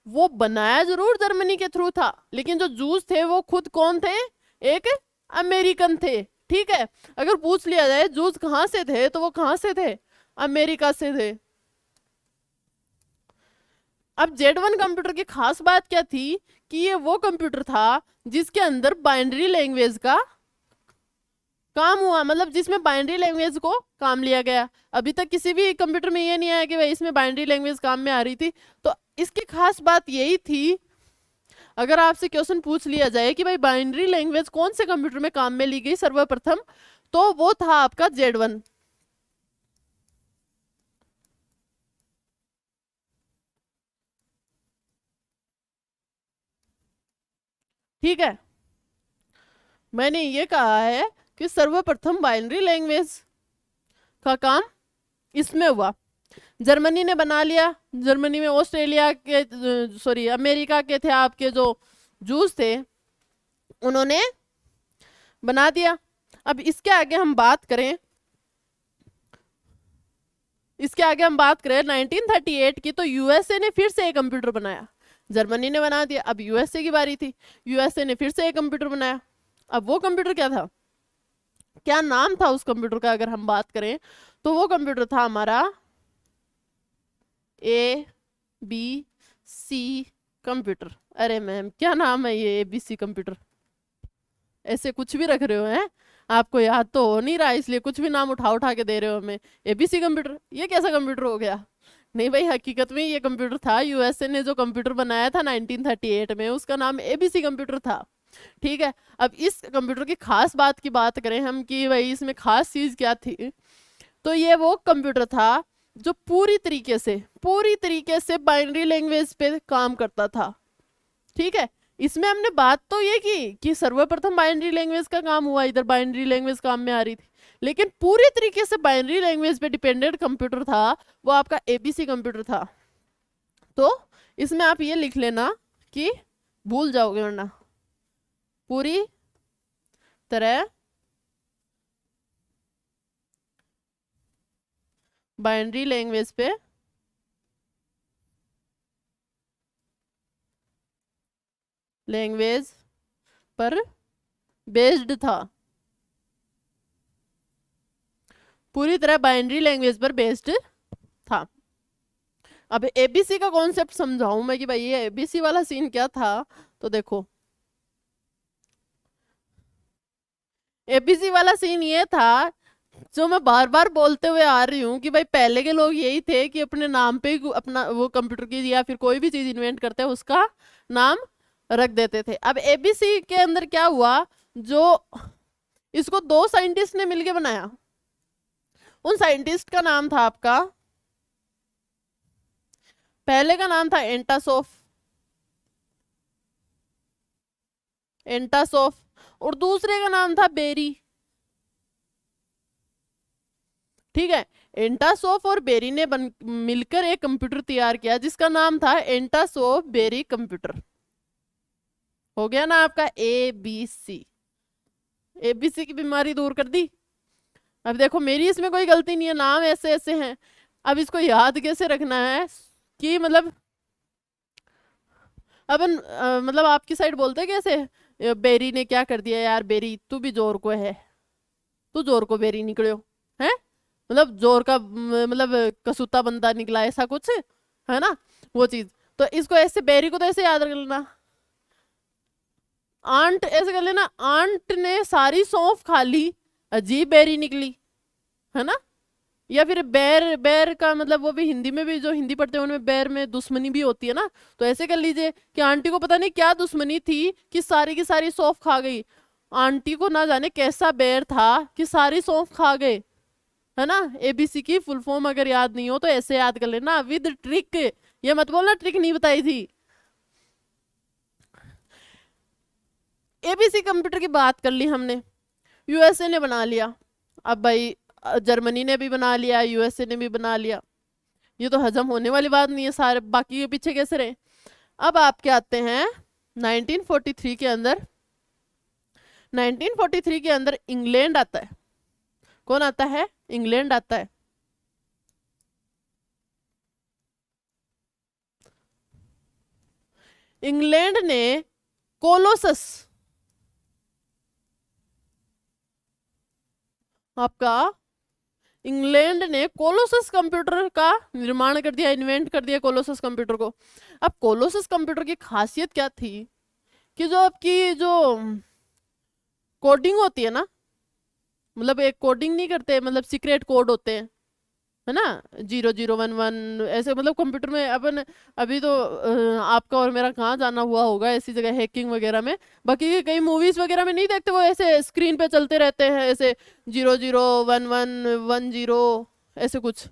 वो बनाया जरूर जर्मनी के थ्रू था, लेकिन जो जूस थे वो खुद कौन थे? एक अमेरिकन थे। ठीक है, अगर पूछ लिया जाए जूस कहाँ से थे तो वो कहाँ से थे? अमेरिका से थे। अब Z1 कंप्यूटर की खास बात क्या थी कि ये वो कंप्यूटर था जिसके अंदर बाइनरी लैंग्वेज का काम हुआ, मतलब जिसमें बाइनरी लैंग्वेज को काम लिया गया। अभी तक किसी भी कंप्यूटर में ये नहीं आया कि भाई इसमें बाइनरी लैंग्वेज काम में आ रही थी। तो इसकी खास बात यही थी, अगर आपसे क्वेश्चन पूछ लिया जाए कि भाई बाइनरी लैंग्वेज कौन से कंप्यूटर में काम में ली गई सर्वप्रथम, तो वो था आपका Z1। ठीक है, मैंने ये कहा है कि सर्वप्रथम बाइनरी लैंग्वेज का काम इसमें हुआ। जर्मनी ने बना लिया, जर्मनी में ऑस्ट्रेलिया के सॉरी अमेरिका के थे आपके जो जूस थे उन्होंने बना दिया। अब इसके आगे हम बात करें, 1938 की, तो यूएसए ने फिर से एक कंप्यूटर बनाया। जर्मनी ने बना दिया, अब यूएसए की बारी थी, यूएसए ने फिर से एक कंप्यूटर बनाया। अब वो कंप्यूटर क्या था, क्या नाम था उस कंप्यूटर का अगर हम बात करें तो वो कंप्यूटर था हमारा ABC कंप्यूटर। अरे मैम क्या नाम है ये ABC कंप्यूटर, ऐसे कुछ भी रख रहे हो हैं, आपको याद तो हो नहीं रहा इसलिए कुछ भी नाम उठा उठा के दे रहे हो हमें। ABC कंप्यूटर ये कैसा कंप्यूटर हो गया? नहीं भाई, हकीकत में ये कंप्यूटर था, यूएसए ने जो कंप्यूटर बनाया था 1938 में उसका नाम ABC कंप्यूटर था। ठीक है, अब इस कंप्यूटर की खास बात की बात करें हम कि भाई इसमें खास चीज क्या थी, तो ये वो कंप्यूटर था जो पूरी तरीके से बाइनरी लैंग्वेज पे काम करता था। ठीक है, इसमें हमने बात तो ये की कि सर्वप्रथम बाइनरी लैंग्वेज का काम हुआ, इधर बाइनरी लैंग्वेज काम में आ रही थी, लेकिन पूरी तरीके से बाइनरी लैंग्वेज पे डिपेंडेंट कंप्यूटर था वो आपका ABC कंप्यूटर था। तो इसमें आप ये लिख लेना कि भूल जाओगे वरना, पूरी तरह बाइनरी लैंग्वेज पे पर बेस्ड था, पूरी तरह बाइनरी लैंग्वेज पर बेस्ड था। अब ABC का कॉन्सेप्ट समझाऊं मैं कि भाई ये ABC वाला सीन क्या था, तो देखो ABC वाला सीन ये था जो मैं बार बार बोलते हुए आ रही हूँ कि भाई पहले के लोग यही थे कि अपने नाम पे ही अपना वो कंप्यूटर की या फिर कोई भी चीज इन्वेंट करते हैं उसका नाम रख देते थे। अब ABC के अंदर क्या हुआ, जो इसको दो साइंटिस्ट ने मिलके बनाया, उन साइंटिस्ट का नाम था आपका, पहले का नाम था एंटासॉफ और दूसरे का नाम था बेरी। ठीक है, एंटासॉफ और बेरी ने मिलकर एक कंप्यूटर तैयार किया जिसका नाम था एंटासॉफ बेरी कंप्यूटर। हो गया ना आपका ABC। ABC की बीमारी दूर कर दी। अब देखो मेरी इसमें कोई गलती नहीं है, नाम ऐसे ऐसे हैं। अब इसको याद कैसे रखना है कि मतलब अपन मतलब आपकी साइड बोलते हैं कैसे, बेरी ने क्या कर दिया यार, बेरी तू भी जोर को है, तू जोर को बेरी निकलियो है, मतलब जोर का मतलब कसूता बंदा निकला, ऐसा कुछ है ना वो चीज। तो इसको ऐसे बेरी को तो ऐसे याद रख लेना। आंट ऐसे कर लेना, आंट ने सारी सौंफ खा ली, अजीब बेरी निकली, है ना। या फिर बैर, बैर का मतलब वो भी हिंदी में भी जो हिंदी पढ़ते हैं उनमें बैर में दुश्मनी भी होती है ना। तो ऐसे कर लीजिए कि आंटी को पता नहीं क्या दुश्मनी थी कि सारी की सारी सौंफ खा गई। आंटी को ना जाने कैसा बैर था कि सारी सौंफ खा गए, है ना। ABC की फुल फॉर्म अगर याद नहीं हो तो ऐसे याद कर लेना विद ट्रिक। ये मत बोलना ट्रिक नहीं बताई थी। ABC कंप्यूटर की बात कर ली हमने, USA ने बना लिया। अब भाई जर्मनी ने भी बना लिया, USA ने भी बना लिया, ये तो हजम होने वाली बात नहीं है, सारे बाकी के पीछे कैसे रहे। अब आपके आते हैं 1943 के अंदर। 1943 के अंदर इंग्लैंड आता है। कौन आता है? इंग्लैंड आता है। इंग्लैंड ने कोलोसस, आपका इंग्लैंड ने कोलोसस कंप्यूटर का निर्माण कर दिया, इन्वेंट कर दिया कोलोसस कंप्यूटर को। अब कोलोसस कंप्यूटर की खासियत क्या थी कि जो आपकी जो कोडिंग होती है ना, मतलब एक कोडिंग नहीं करते, मतलब सीक्रेट कोड होते हैं, है ना, 0011 ऐसे, मतलब कंप्यूटर में अपन अभी तो आपका और मेरा कहाँ जाना हुआ होगा ऐसी जगह हैकिंग वगैरह में। बाकी के कई मूवीज वगैरह में नहीं देखते वो ऐसे स्क्रीन पे चलते रहते हैं ऐसे 001110 ऐसे कुछ,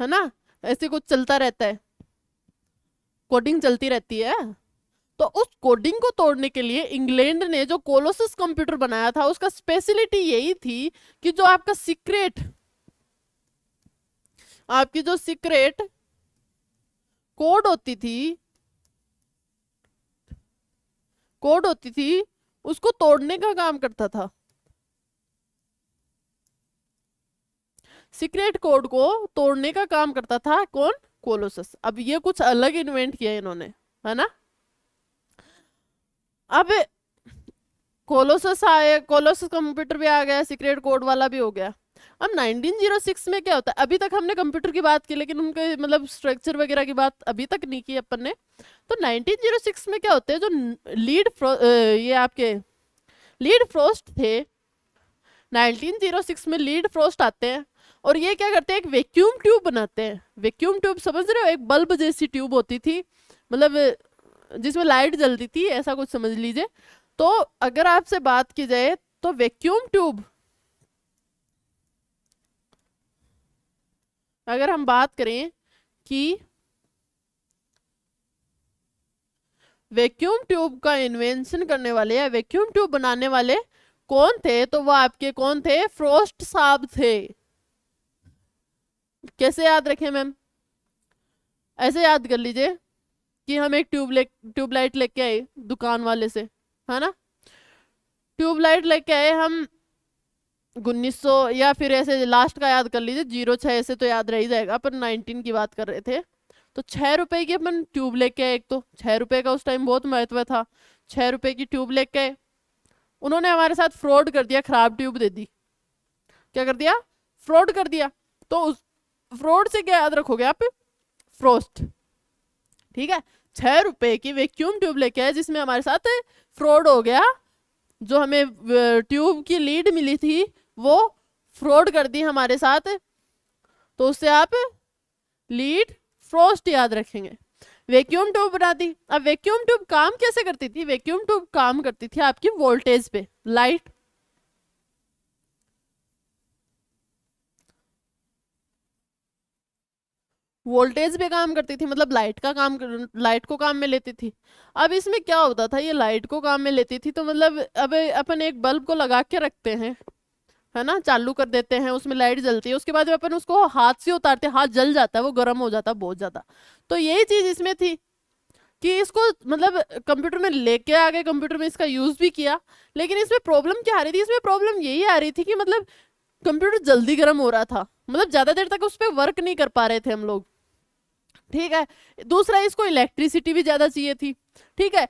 है ना, ऐसे कुछ चलता रहता है, कोडिंग चलती रहती है। तो उस कोडिंग को तोड़ने के लिए इंग्लैंड ने जो कोलोसस कंप्यूटर बनाया था उसका स्पेशलिटी यही थी कि जो आपका सीक्रेट, आपकी जो सीक्रेट कोड होती थी, कोड होती थी उसको तोड़ने का काम करता था। सीक्रेट कोड को तोड़ने का काम करता था कौन? कोलोसस। अब ये कुछ अलग इन्वेंट किया इन्होंने, है ना। अब कोलोसस आए, कोलोसस कंप्यूटर भी आ गया, सीक्रेट कोड वाला भी हो गया। अब 1906 में क्या होता है, अभी तक हमने कंप्यूटर की बात की लेकिन उनके मतलब स्ट्रक्चर वगैरह की बात अभी तक नहीं की अपन ने। तो 1906 में क्या होते हैं, जो ये आपके लीड फ्रोस्ट थे, 1906 में लीड फ्रोस्ट आते हैं और ये क्या करते हैं, एक वैक्यूम ट्यूब बनाते हैं। वैक्यूम ट्यूब समझ रहे हो, एक बल्ब जैसी ट्यूब होती थी, मतलब जिसमें लाइट जलती थी, ऐसा कुछ समझ लीजिए। तो अगर आपसे बात की जाए तो वैक्यूम ट्यूब, अगर हम बात करें कि वैक्यूम ट्यूब का इन्वेंशन करने वाले या वैक्यूम ट्यूब बनाने वाले कौन थे, तो वो आपके कौन थे? फ्रोस्ट साहब थे। कैसे याद रखें मैम? ऐसे याद कर लीजिए कि हम एक ट्यूबलाइट लेके आए दुकान वाले से, है ना, ट्यूबलाइट लेके आए हम 1900, या फिर ऐसे लास्ट का याद कर लीजिए 06 ऐसे तो याद रह ही जाएगा, अपन 19 की बात कर रहे थे। तो 6 रुपए की अपन ट्यूब लेके आए, एक तो 6 रुपए का उस टाइम बहुत महत्व था, 6 रुपए की ट्यूब लेके आए। उन्होंने हमारे साथ फ्रॉड कर दिया, खराब ट्यूब दे दी। क्या कर दिया? फ्रॉड कर दिया। तो उस फ्रॉड से क्या याद रखोगे आप? फ्रोस्ट। ठीक है, 6 रुपए की वैक्यूम ट्यूब लेके आए जिसमें हमारे साथ फ्रॉड हो गया, जो हमें ट्यूब की लीड मिली थी वो फ्रॉड कर दी हमारे साथ। तो उससे आप लीड फ्रोस्ट याद रखेंगे। वैक्यूम ट्यूब बना दी। अब वैक्यूम ट्यूब काम कैसे करती थी? वैक्यूम ट्यूब काम करती थी आपकी वोल्टेज पे, लाइट, वोल्टेज पे काम करती थी, मतलब लाइट का काम, लाइट को काम में लेती थी। अब इसमें क्या होता था, ये लाइट को काम में लेती थी तो मतलब अब अपन एक बल्ब को लगा के रखते हैं, है ना, चालू कर देते हैं, उसमें लाइट जलती है, उसके बाद में अपन उसको हाथ से उतारते हैं, हाथ जल जाता है, वो गर्म हो जाता है बहुत ज्यादा। तो यही चीज इसमें थी कि इसको मतलब कंप्यूटर में लेके आ गए, कंप्यूटर में इसका यूज भी किया, लेकिन इसमें प्रॉब्लम क्या आ रही थी, इसमें प्रॉब्लम यही आ रही थी कि मतलब कंप्यूटर जल्दी गर्म हो रहा था, मतलब ज्यादा देर तक उस पर वर्क नहीं कर पा रहे थे हम लोग। ठीक है, दूसरा इसको इलेक्ट्रिसिटी भी ज्यादा चाहिए थी। ठीक है,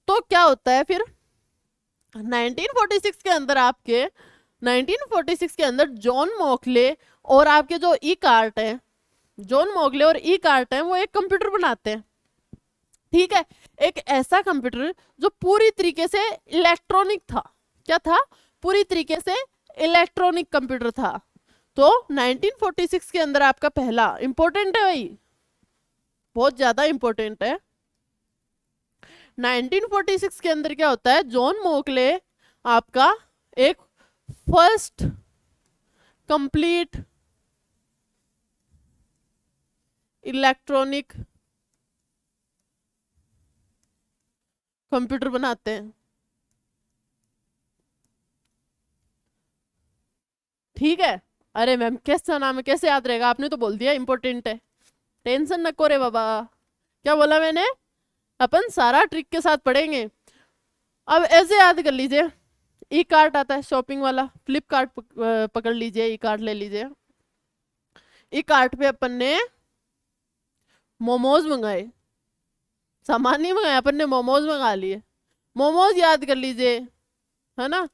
तो क्या होता है फिर 1946 के अंदर आपके 1946 के अंदर जॉन मॉकले और आपके जो ई कार्ट है, जॉन मॉकले और ई कार्ट है, वो एक कंप्यूटर बनाते हैं। ठीक है, एक ऐसा कंप्यूटर जो पूरी तरीके से इलेक्ट्रॉनिक था। क्या था? पूरी तरीके से इलेक्ट्रॉनिक कंप्यूटर था। तो 1946 के अंदर आपका पहला इंपॉर्टेंट है भाई, बहुत ज्यादा इंपॉर्टेंट है। 1946 के अंदर क्या होता है, जॉन मोकले आपका एक फर्स्ट कंप्लीट इलेक्ट्रॉनिक कंप्यूटर बनाते हैं। ठीक है, अरे मैम कैसा नाम है, कैसे याद रहेगा, आपने तो बोल दिया इंपॉर्टेंट है, टेंशन न करो रे बाबा। क्या बोला मैंने? अपन सारा ट्रिक के साथ पढ़ेंगे। अब ऐसे याद कर लीजिए, ई कार्ट आता है शॉपिंग वाला, फ्लिपकार्ट पकड़ लीजिए, ई कार्ट ले लीजिए। ई कार्ट पे अपन ने मोमोज मंगाए, सामान नहीं मंगाया, अपन ने मोमोज मंगा लिए। मोमोज याद कर लीजिए, है ना।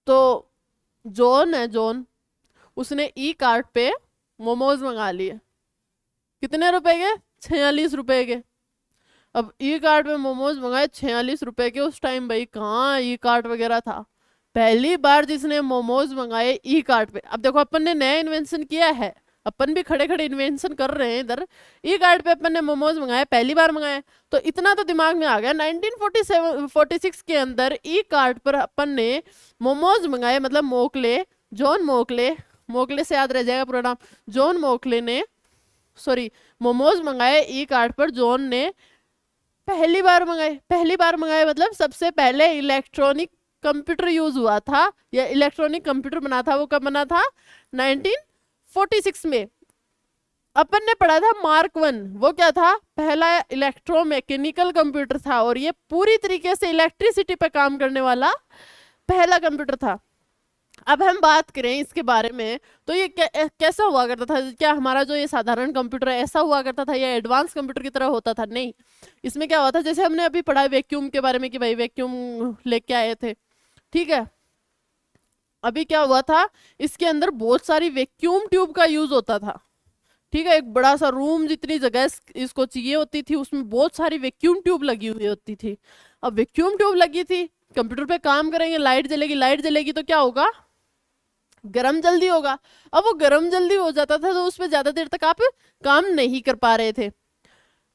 तो जॉन है, जॉन, उसने ई कार्ट पे मोमोज मंगा लिए, कितने रुपए के? 46 रुपए के। अब ई कार्ट में मोमोज मंगाए 46 रुपए के, उस टाइम भाई कहाँ ई कार्ट वगैरह था, पहली बार जिसने मोमोज मंगाए ई कार्ट पे। अब देखो अपन ने नया इन्वेंशन किया है, अपन भी खड़े खड़े इन्वेंशन कर रहे हैं इधर। ई कार्ट पे अपन ने मोमोज मंगाए, पहली बार मंगाए, तो इतना तो दिमाग में आ गया। 1946 के अंदर ई कार्ट पर अपन ने मोमोज मंगाए, मतलब मोकले, जॉन मोकले, मोकले से याद रह जाएगा पूरा नाम, जॉन मोकले ने, सॉरी, मोमोज मंगाए ई कार्ट पर जॉन ने, पहली बार मंगाए। पहली बार मंगाए मतलब सबसे पहले इलेक्ट्रॉनिक कंप्यूटर यूज हुआ था, या इलेक्ट्रॉनिक कंप्यूटर बना था, वो कब बना था? 1946 में। अपन ने पढ़ा था मार्क 1, वो क्या था? पहला इलेक्ट्रोमैकेनिकल कंप्यूटर था, और ये पूरी तरीके से इलेक्ट्रिसिटी पे काम करने वाला पहला कंप्यूटर था। अब हम बात करें इसके बारे में, तो ये कैसा हुआ करता था? क्या हमारा जो ये साधारण कंप्यूटर है ऐसा हुआ करता था, या एडवांस कंप्यूटर की तरह होता था? नहीं, इसमें क्या हुआ था, जैसे हमने अभी पढ़ा वैक्यूम के बारे में कि भाई वैक्यूम लेके आए थे। ठीक है, अभी क्या हुआ था, इसके अंदर बहुत सारी वैक्यूम ट्यूब का यूज होता था। ठीक है, एक बड़ा सा रूम जितनी जगह इसको चाहिए होती थी, उसमें बहुत सारी वैक्यूम ट्यूब लगी हुई होती थी। अब वैक्यूम ट्यूब लगी थी, कंप्यूटर पे काम करेंगे, लाइट जलेगी, लाइट जलेगी तो क्या होगा? गरम जल्दी होगा। अब वो गरम जल्दी हो जाता था, तो उस पर ज्यादा देर तक आप काम नहीं कर पा रहे थे,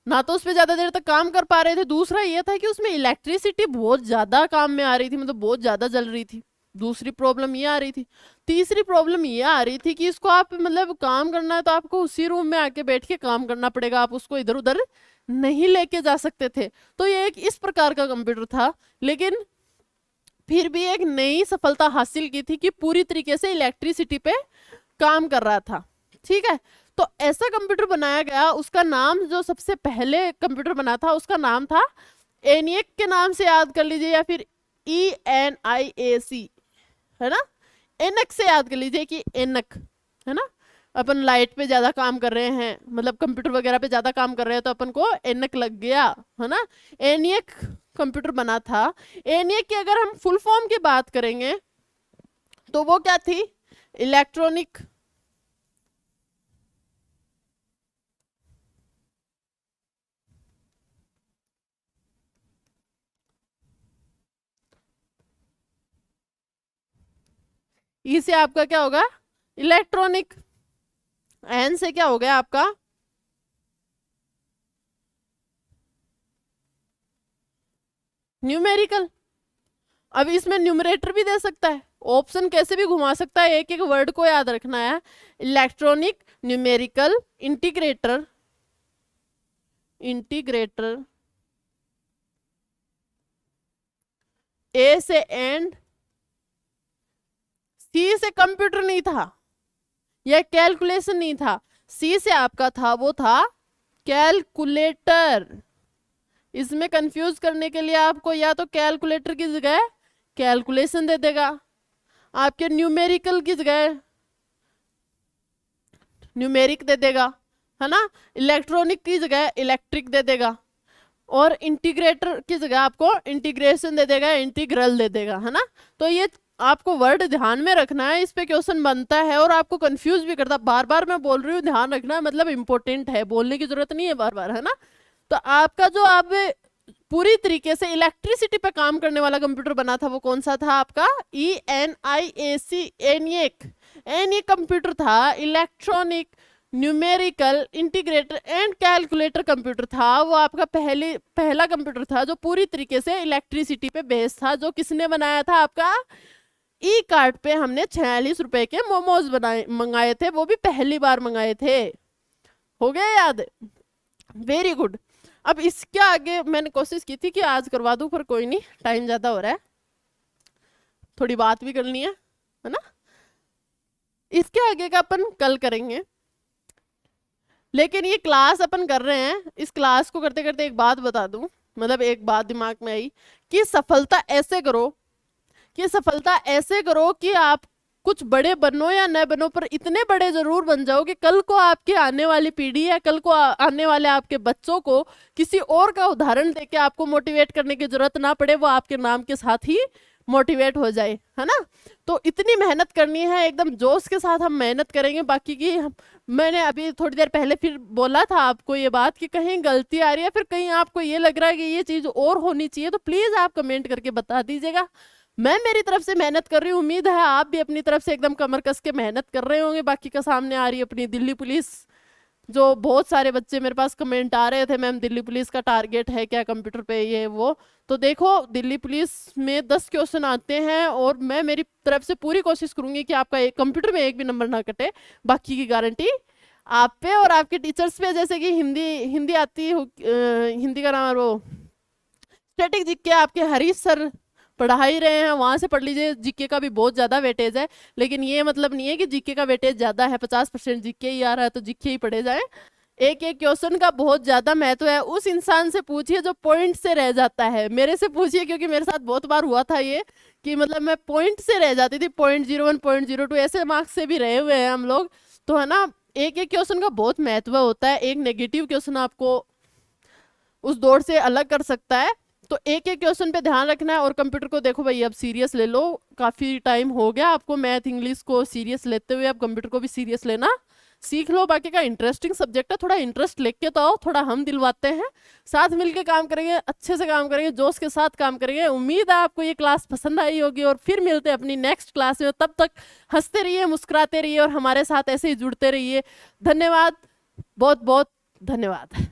ना तो उस पर ज्यादा देर तक काम कर पा रहे थे, दूसरा ये था कि उसमें इलेक्ट्रिसिटी बहुत ज्यादा काम में आ रही थी, मतलब बहुत ज्यादा जल रही थी। दूसरी प्रॉब्लम ये आ रही थी। तीसरी प्रॉब्लम ये आ रही थी कि इसको आप मतलब काम करना है तो आपको उसी रूम में आके बैठ के काम करना पड़ेगा, आप उसको इधर उधर नहीं लेके जा सकते थे। तो ये एक इस प्रकार का कंप्यूटर था, लेकिन फिर भी एक नई सफलता हासिल की थी कि पूरी तरीके से इलेक्ट्रिसिटी पे काम कर रहा था। ठीक है, तो ऐसा कंप्यूटर बनाया गया, उसका नाम जो सबसे पहले कंप्यूटर बना था उसका नाम था एनियक के नाम से याद कर लीजिए, या फिर ENIAC, है ना। एनक से याद कर लीजिए कि एनक, है ना। अपन लाइट पे ज्यादा काम कर रहे हैं, मतलब कंप्यूटर वगैरह पे ज्यादा काम कर रहे हैं, तो अपन को एनक लग गया, है ना। एनियक कंप्यूटर बना था। एनियक की अगर हम फुल फॉर्म की बात करेंगे तो वो क्या थी? इलेक्ट्रॉनिक ई से आपका क्या होगा? इलेक्ट्रॉनिक। एन से क्या हो गया आपका? न्यूमेरिकल। अब इसमें न्यूमरेटर भी दे सकता है, ऑप्शन कैसे भी घुमा सकता है, एक एक वर्ड को याद रखना है। इलेक्ट्रॉनिक, न्यूमेरिकल, इंटीग्रेटर, इंटीग्रेटर, ए से एंड, सी से कंप्यूटर नहीं था, यह कैलकुलेशन नहीं था, सी से आपका था वो था कैलकुलेटर। इसमें कंफ्यूज करने के लिए आपको या तो कैलकुलेटर की जगह कैलकुलेशन दे देगा, आपके न्यूमेरिकल की जगह न्यूमेरिक दे देगा, है ना, इलेक्ट्रॉनिक की जगह इलेक्ट्रिक दे देगा, और इंटीग्रेटर की जगह आपको इंटीग्रेशन दे देगा, इंटीग्रल दे देगा, है ना। तो ये आपको वर्ड ध्यान में रखना है, इस पे क्वेश्चन बनता है और आपको कंफ्यूज भी करता है। बार बार मैं बोल रही हूँ, ध्यान रखना, मतलब इंपॉर्टेंट है, बोलने की जरूरत नहीं है बार बार, है ना। तो आपका जो आप पूरी तरीके से इलेक्ट्रिसिटी पे काम करने वाला कंप्यूटर बना था वो कौन सा था आपका, ENIAC, एन कंप्यूटर था, electronic numerical integrator and calculator computer था। वो आपका पहला कंप्यूटर था जो पूरी तरीके से इलेक्ट्रिसिटी पे बेस्ड था। जो किसने बनाया था, आपका ई कार्ट पे हमने 46 रुपए के मोमोज मंगाए थे, वो भी पहली बार मंगाए थे। हो गया याद, वेरी गुड। अब इसके आगे मैंने कोशिश की थी कि आज करवा दूं, पर कोई नहीं, टाइम ज्यादा हो रहा है, थोड़ी बात भी करनी है ना। इसके आगे का अपन कल करेंगे, लेकिन ये क्लास अपन कर रहे हैं, इस क्लास को करते करते एक बात बता दूं, मतलब एक बात दिमाग में आई कि सफलता ऐसे करो, कि सफलता ऐसे करो कि आप कुछ बड़े बनो या न बनो, पर इतने बड़े जरूर बन जाओ कि कल को आपके आने वाली पीढ़ी या कल को आने वाले आपके बच्चों को किसी और का उदाहरण देके आपको मोटिवेट करने की जरूरत ना पड़े, वो आपके नाम के साथ ही मोटिवेट हो जाए, है ना। तो इतनी मेहनत करनी है, एकदम जोश के साथ हम मेहनत करेंगे। बाकी की मैंने अभी थोड़ी देर पहले फिर बोला था आपको ये बात कि कहीं गलती आ रही है, फिर कहीं आपको ये लग रहा है कि ये चीज और होनी चाहिए, तो प्लीज आप कमेंट करके बता दीजिएगा। मैं मेरी तरफ से मेहनत कर रही हूँ, उम्मीद है आप भी अपनी तरफ से एकदम कमर कस के मेहनत कर रहे होंगे। बाकी का सामने आ रही है अपनी दिल्ली पुलिस, जो बहुत सारे बच्चे मेरे पास कमेंट आ रहे थे, मैम दिल्ली पुलिस का टारगेट है क्या कंप्यूटर पे, ये वो। तो देखो दिल्ली पुलिस में 10 क्वेश्चन आते हैं और मैं मेरी तरफ से पूरी कोशिश करूंगी कि आपका एक कंप्यूटर में एक भी नंबर ना कटे। बाकी की गारंटी आप पे और आपके टीचर्स पे। जैसे कि हिंदी आती हो, हिंदी का नाम वो स्टैटिक जीके आपके हरीश सर पढ़ा ही रहे हैं, वहां से पढ़ लीजिए। जीके का भी बहुत ज्यादा वेटेज है, लेकिन ये मतलब नहीं है कि जीके का वेटेज ज्यादा है, 50% जीके ही आ रहा है तो जीके ही पढ़े जाए। एक एक क्वेश्चन का बहुत ज्यादा महत्व है। उस इंसान से पूछिए जो पॉइंट से रह जाता है, मेरे से पूछिए, क्योंकि मेरे साथ बहुत बार हुआ था ये कि मतलब मैं पॉइंट से रह जाती थी, 0.01 0.02 ऐसे मार्क्स से भी रहे हुए हैं हम लोग, तो है ना। एक एक क्वेश्चन का बहुत महत्व होता है, एक नेगेटिव क्वेश्चन आपको उस दौड़ से अलग कर सकता है। तो एक एक क्वेश्चन पे ध्यान रखना है। और कंप्यूटर को देखो भाई अब सीरियस ले लो, काफी टाइम हो गया आपको मैथ इंग्लिश को सीरियस लेते हुए, अब कंप्यूटर को भी सीरियस लेना सीख लो। बाकी का इंटरेस्टिंग सब्जेक्ट है, थोड़ा इंटरेस्ट लेके तो आओ, थोड़ा हम दिलवाते हैं, साथ मिलके काम करेंगे, अच्छे से काम करेंगे, जोश के साथ काम करेंगे। उम्मीद है आपको ये क्लास पसंद आई होगी, और फिर मिलते हैं अपनी नेक्स्ट क्लास में। तब तक हंसते रहिए, मुस्कुराते रहिए और हमारे साथ ऐसे ही जुड़ते रहिए। धन्यवाद, बहुत बहुत धन्यवाद।